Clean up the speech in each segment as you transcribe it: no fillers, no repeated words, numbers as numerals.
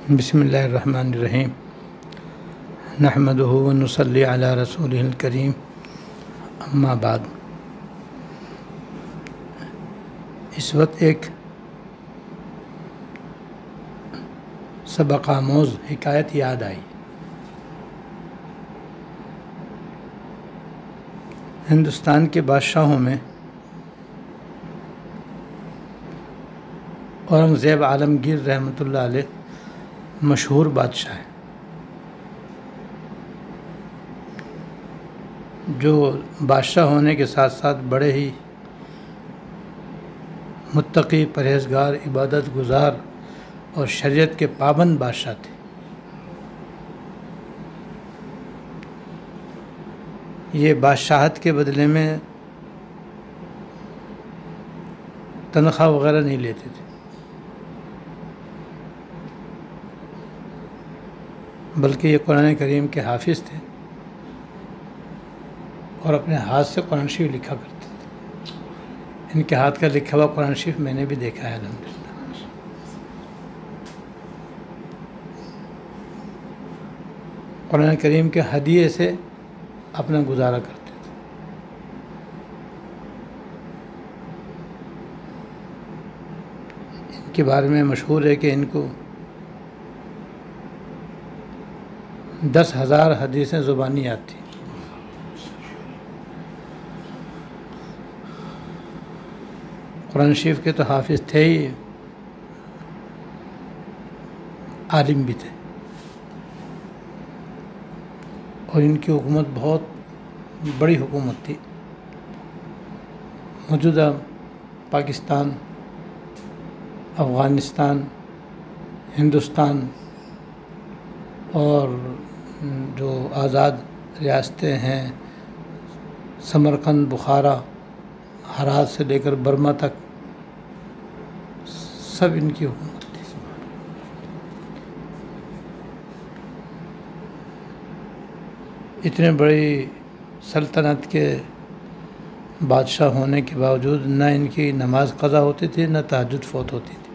بسم اللہ الرحمن الرحیم نحمدہ ونصلی علی رسولہ الکریم اما بعد۔ اس وقت ایک سبق آموز حکایت یاد آئی۔ ہندوستان کے بادشاہوں میں اورنگزیب عالمگیر رحمۃ اللہ علیہ مشہور بادشاہ ہے، جو بادشاہ ہونے کے ساتھ ساتھ بڑے ہی متقی، پرہیزگار، عبادت گزار اور شریعت کے پابند بادشاہ تھے۔ یہ بادشاہت کے بدلے میں تنخواہ وغیرہ نہیں لیتے تھے، بلکہ یہ قرآن کریم کے حافظ تھے اور اپنے ہاتھ سے قرآن شریف لکھا کرتے تھے۔ ان کے ہاتھ کا لکھا ہوا قرآن شریف میں نے بھی دیکھا ہے الحمدللہ۔ قرآن کریم کے ہدیے سے اپنا گزارا کرتے تھے۔ ان کے بارے میں مشہور ہے کہ ان کو 10,000 حدیثیں زبانی یاد تھیں۔ قرآن شریف کے تو حافظ تھے ہی، عالم بھی تھے، اور ان کی حکومت بہت بڑی حکومت تھی۔ موجودہ پاکستان، افغانستان، ہندوستان اور جو آزاد ریاستیں ہیں، سمرقند، بخارا، ہرات سے لے کر برما تک، سب ان کی حکومت تھی۔ اتنے بڑی سلطنت کے بادشاہ ہونے کے باوجود نہ ان کی نماز قضا ہوتی تھی، نہ تہجد فوت ہوتی تھی۔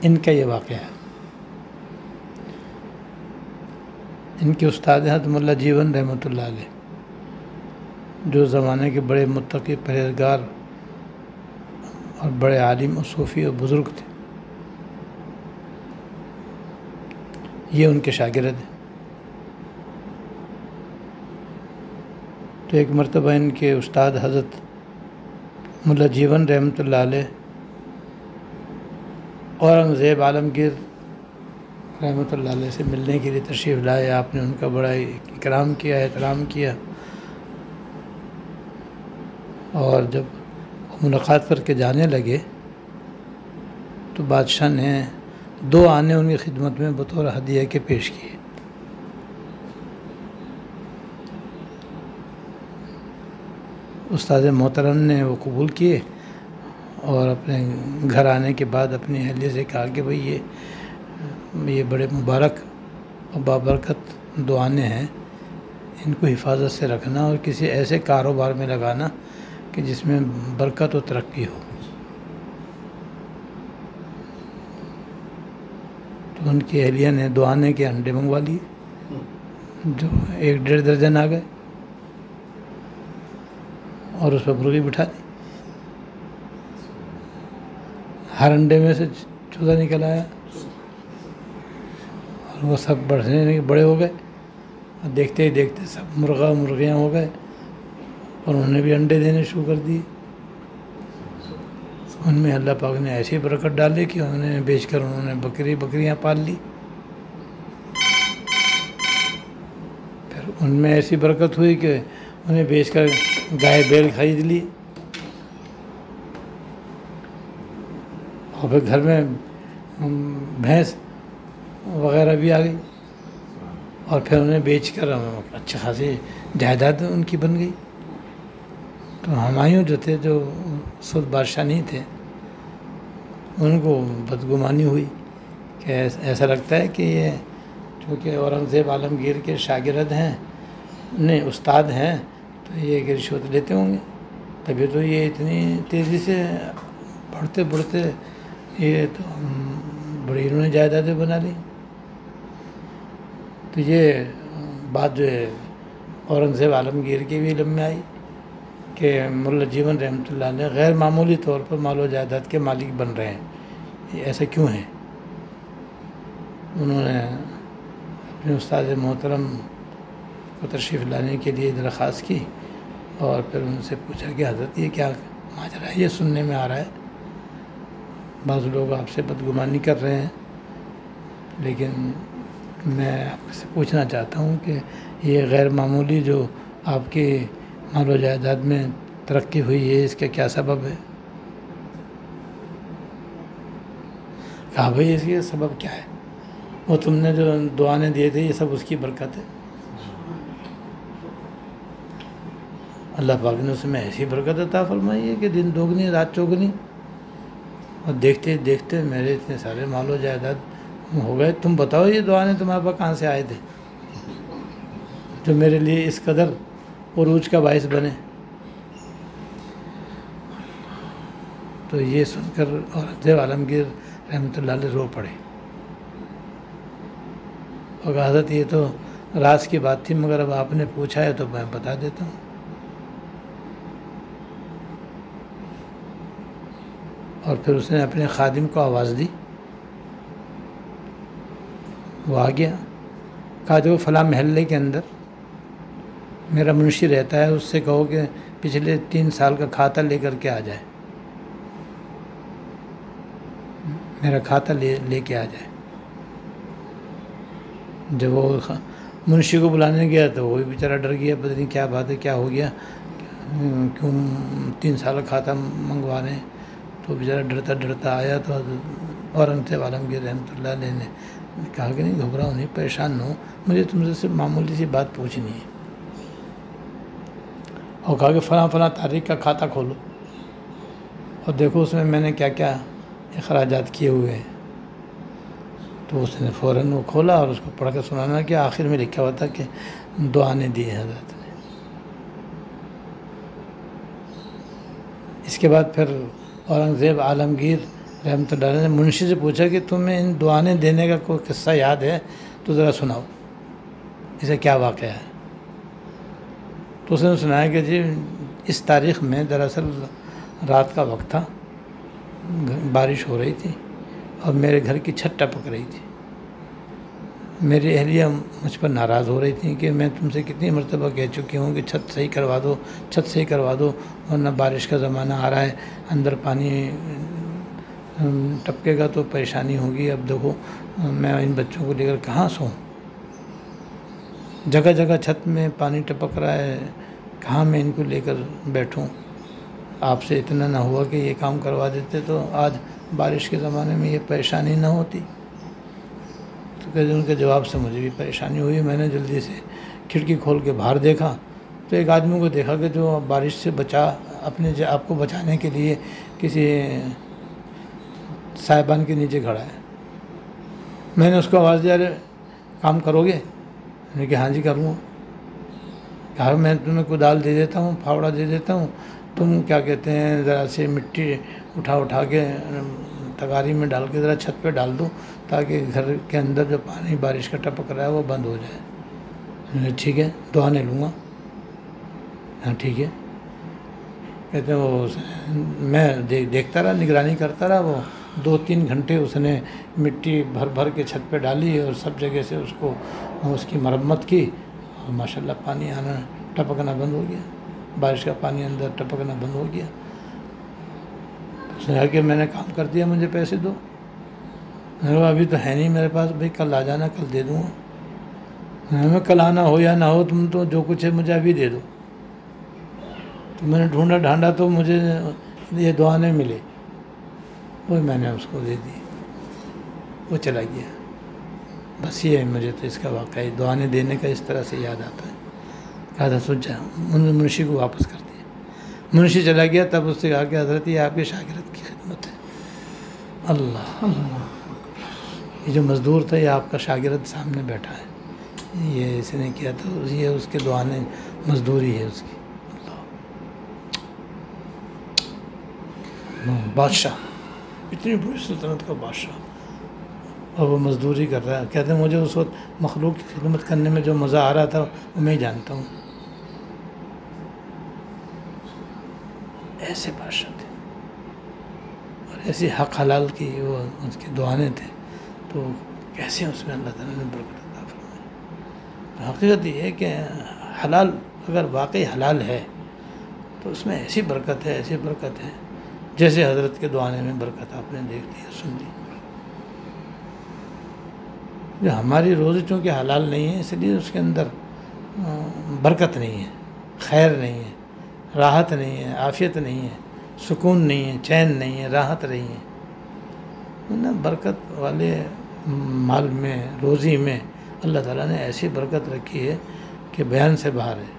ان کا یہ واقعہ ہے۔ ان کے استاد حضرت ملا جیون رحمۃ اللہ علیہ، جو زمانے کے بڑے متقی، پرہیزگار اور بڑے عالم و صوفی اور بزرگ تھے، یہ ان کے شاگرد ہیں۔ تو ایک مرتبہ ان کے استاد حضرت ملا جیون رحمۃ اللہ علیہ اورنگزیب عالمگیر رحمۃ اللہ علیہ سے ملنے کے لیے تشریف لائے۔ آپ نے ان کا بڑا اکرام کیا، احترام کیا، اور جب ملاقات کر کے جانے لگے تو بادشاہ نے 2 آنے ان کی خدمت میں بطور ہدیہ کے پیش کیے۔ استاد محترم نے وہ قبول کیے، اور اپنے گھر آنے کے بعد اپنی اہلیہ سے کہا کہ بھئی یہ بڑے مبارک اور بابرکت 2 آنے ہیں، ان کو حفاظت سے رکھنا اور کسی ایسے کاروبار میں لگانا کہ جس میں برکت و ترقی ہو۔ تو ان کی اہلیہ نے 2 آنے کے انڈے منگوا لیے، جو 1.5 درجن آ گئے، اور اس پر مرغی بٹھا دی۔ ہر انڈے میں سے چوزا نکل آیا، اور وہ سب بڑے ہو گئے، اور دیکھتے ہی دیکھتے سب مرغیاں ہو گئے، اور انہوں نے بھی انڈے دینے شروع کر دیے۔ ان میں اللہ پاک نے ایسی برکت ڈالی کہ انہیں بیچ کر انہوں نے بکریاں پال لی۔ پھر ان میں ایسی برکت ہوئی کہ انہیں بیچ کر گائے بیل خرید لی، اور پھر گھر میں بھینس وغیرہ بھی آ گئی، اور پھر انہیں بیچ کر اچھے خاصی جائیداد ان کی بن گئی۔ تو ہمایوں جو تھے، جو اس وقت بادشاہ نہیں تھے، ان کو بدگمانی ہوئی کہ ایسا لگتا ہے کہ یہ چونکہ اورنگزیب عالمگیر کے شاگرد ہیں، نہیں استاد ہیں، تو یہ رشوت لیتے ہوں گے، تبھی تو یہ اتنی تیزی سے بڑھتے یہ تو بڑی انہوں نے جائیدادیں بنا لی. تو یہ بات جو ہے اورنگزیب عالمگیر کے بھی علم میں آئی کہ ملا جیون رحمۃ اللہ نے غیر معمولی طور پر مال و جائیداد کے مالک بن رہے ہیں. یہ ایسا کیوں ہے؟ انہوں نے اپنے استاد محترم کو تشریف لانے کے لیے درخواست کی اور پھر ان سے پوچھا کہ حضرت یہ کیا ماجرا ہے؟ یہ سننے میں آ رہا ہے، بعض لوگ آپ سے بدگمانی کر رہے ہیں، لیکن میں آپ سے پوچھنا چاہتا ہوں کہ یہ غیر معمولی جو آپ کی مال و جائیداد میں ترقی ہوئی ہے، اس کا کیا سبب ہے؟ کہا بھائی اس کے سبب کیا ہے؟ وہ تم نے جو دعانے دیے تھے یہ سب اس کی برکت ہے. اللہ پاک نے اس میں ایسی برکت عطا فرمائی ہے کہ دن دوگنی رات چوگنی، اور دیکھتے دیکھتے میرے اتنے سارے مال و جائیداد ہو گئے. تم بتاؤ یہ دعانے تمہارے پاس کہاں سے آئے تھے جو میرے لیے اس قدر عروج کا باعث بنے؟ تو یہ سن کر اورنگزیب عالمگیر رحمۃ اللہ علیہ رو پڑے اور کہا حضرت یہ تو راز کی بات تھی، مگر اب آپ نے پوچھا ہے تو میں بتا دیتا ہوں. اور پھر اس نے اپنے خادم کو آواز دی، وہ آ گیا. کہا جو فلاں محلے کے اندر میرا منشی رہتا ہے، اس سے کہو کہ پچھلے 3 سال کا کھاتا لے کر کے آ جائے، میرا کھاتا لے کے آ جائے. جب وہ منشی کو بلانے گیا تو وہ بھی بیچارہ ڈر گیا، پتہ نہیں کیا بات ہے، کیا ہو گیا، کیوں 3 سال کا کھاتا منگوا رہے ہیں. تو بیچارہ ڈرتا ڈرتا آیا تو اورنگزیب عالمگیر رحمۃ اللہ علیہ نے کہا کہ نہیں گھبراؤ نہیں، پریشان نہ ہو، مجھے تم سے صرف معمولی سی بات پوچھنی ہے. اور کہا کہ فلاں فلاں تاریخ کا کھاتا کھولو اور دیکھو اس میں میں نے کیا کیا اخراجات کیے ہوئے ہیں. تو اس نے فوراً وہ کھولا اور اس کو پڑھ کے سنانا کہ آخر میں لکھا ہوا تھا کہ دعانے دیے حضرت نے. اس کے بعد پھر اورنگزیب عالمگیر رحمۃ اللہ علیہ نے منشی سے پوچھا کہ تمہیں ان دعانے دینے کا کوئی قصہ یاد ہے تو ذرا سناؤ، اسے کیا واقعہ ہے؟ تو اس نے سنایا کہ جی اس تاریخ میں دراصل رات کا وقت تھا، بارش ہو رہی تھی اور میرے گھر کی چھت ٹپک رہی تھی. میری اہلیہ مجھ پر ناراض ہو رہی تھیں کہ میں تم سے کتنی مرتبہ کہہ چکی ہوں کہ چھت صحیح کروا دو، چھت صحیح کروا دو، ورنہ بارش کا زمانہ آ رہا ہے، اندر پانی ٹپکے گا تو پریشانی ہوگی. اب دیکھو میں ان بچوں کو لے کر کہاں سوؤں، جگہ جگہ چھت میں پانی ٹپک رہا ہے، کہاں میں ان کو لے کر بیٹھوں. آپ سے اتنا نہ ہوا کہ یہ کام کروا دیتے تو آج بارش کے زمانے میں یہ پریشانی نہ ہوتی. تو کہتے ان کے جواب سے مجھے بھی پریشانی ہوئی. میں نے جلدی سے کھڑکی کھول کے باہر دیکھا تو ایک آدمی کو دیکھا کہ جو بارش سے اپنے آپ کو بچانے کے لیے کسی صاحبان کے نیچے کھڑا ہے. میں نے اس کو آواز دیا، ارے کام کرو گے؟ میں نے کہا ہاں جی کروں گا. کہا میں تمہیں کدال دے دیتا ہوں، پھاوڑا دے دیتا ہوں، تم کیا کہتے ہیں ذرا سے مٹی اٹھا کے تغاری میں ڈال کے ذرا چھت پہ ڈال دو تاکہ گھر کے اندر جو پانی بارش کا ٹپک رہا ہے وہ بند ہو جائے. میں نے ٹھیک ہے دعانے لوں گا. ہاں ٹھیک ہے. کہتے ہیں وہ میں دیکھتا رہا، نگرانی کرتا رہا. وہ 2-3 گھنٹے اس نے مٹی بھر کے چھت پہ ڈالی اور سب جگہ سے اس کی مرمت کی اور ماشاءاللہ پانی آنا ٹپکنا بند ہو گیا، بارش کا پانی اندر ٹپکنا بند ہو گیا. اس نے کہا کہ میں نے کام کر دیا، مجھے پیسے دو. میں نے کہا ابھی تو ہے نہیں میرے پاس. بھائی کل آ جانا، کل دے دوں گا. میں کل آنا ہو یا نہ ہو، تم تو جو کچھ ہے مجھے ابھی دے دو. تو میں نے ڈھونڈا ڈھانڈا تو مجھے یہ دعانے ملے، وہی میں نے اس کو دے دی، وہ چلا گیا. بس یہ ہے مجھے تو اس کا واقعہ دعانے دینے کا اس طرح سے یاد آتا ہے. کہا تھا سوچ جا، منشی کو واپس کر دیا. منشی چلا گیا. تب اس سے کہا کہ حضرت یہ آپ کے شاگرد کی خدمت ہے. اللہ یہ جو مزدور تھا یہ آپ کا شاگرد سامنے بیٹھا ہے، یہ اس نے کیا تھا، یہ اس کے دعانے مزدوری ہے اس کی. اللہ بادشاہ اتنی بڑی سلطنت کا بادشاہ، اور وہ مزدوری کر رہا ہے. کہتے ہیں مجھے اس وقت مخلوق کی خدمت کرنے میں جو مزہ آ رہا تھا وہ میں ہی جانتا ہوں. ایسے بادشاہ تھے اور ایسی حق حلال کی وہ اس کی دعانے تھے. تو کیسے اس میں اللہ تعالیٰ نے برکت عطا فرمائی. تو حقیقت یہ ہے کہ حلال اگر واقعی حلال ہے تو اس میں ایسی برکت ہے، ایسی برکت ہے، جیسے حضرت کے دعانے میں برکت آپ نے دیکھ لی، سن لی. جو ہماری روزی چونکہ حلال نہیں ہے اس لیے اس کے اندر برکت نہیں ہے، خیر نہیں ہے، راحت نہیں ہے، عافیت نہیں ہے، سکون نہیں ہے، چین نہیں ہے، راحت نہیں ہے. ورنہ برکت والے مال میں، روزی میں اللہ تعالیٰ نے ایسی برکت رکھی ہے کہ بیان سے باہر ہے.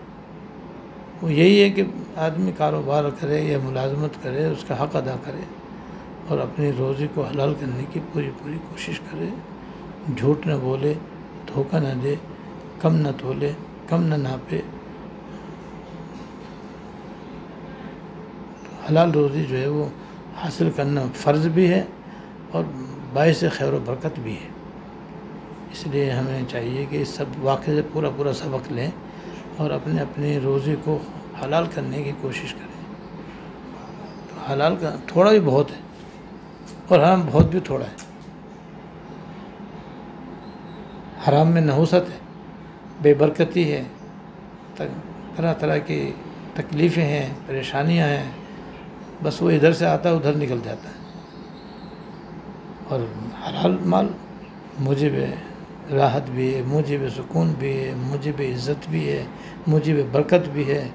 وہ یہی ہے کہ آدمی کاروبار کرے یا ملازمت کرے، اس کا حق ادا کرے اور اپنی روزی کو حلال کرنے کی پوری کوشش کرے. جھوٹ نہ بولے، دھوکہ نہ دے، کم نہ تولے، کم نہ ناپے. حلال روزی جو ہے وہ حاصل کرنا فرض بھی ہے اور باعث خیر و برکت بھی ہے. اس لیے ہمیں چاہیے کہ اس سب واقعے سے پورا سبق لیں اور اپنی روزی کو حلال کرنے کی کوشش کریں. تو حلال کا تھوڑا بھی بہت ہے اور حرام بہت بھی تھوڑا ہے. حرام میں نحوست ہے، بے برکتی ہے، طرح کی تکلیفیں ہیں، پریشانیاں ہیں. بس وہ ادھر سے آتا ہے ادھر نکل جاتا ہے. اور حلال مال موجب راحت بھی ہے، موجب سکون بھی ہے، موجب عزت بھی ہے، موجب برکت بھی ہے.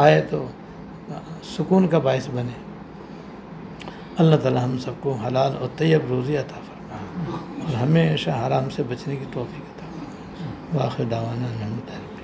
آئے تو سکون کا باعث بنے. اللہ تعالی ہم سب کو حلال اور طیب روزی عطا فرمائے اور ہمیشہ حرام سے بچنے کی توفیق عطا فرمائے. واخر دعوانا الحمد للہ.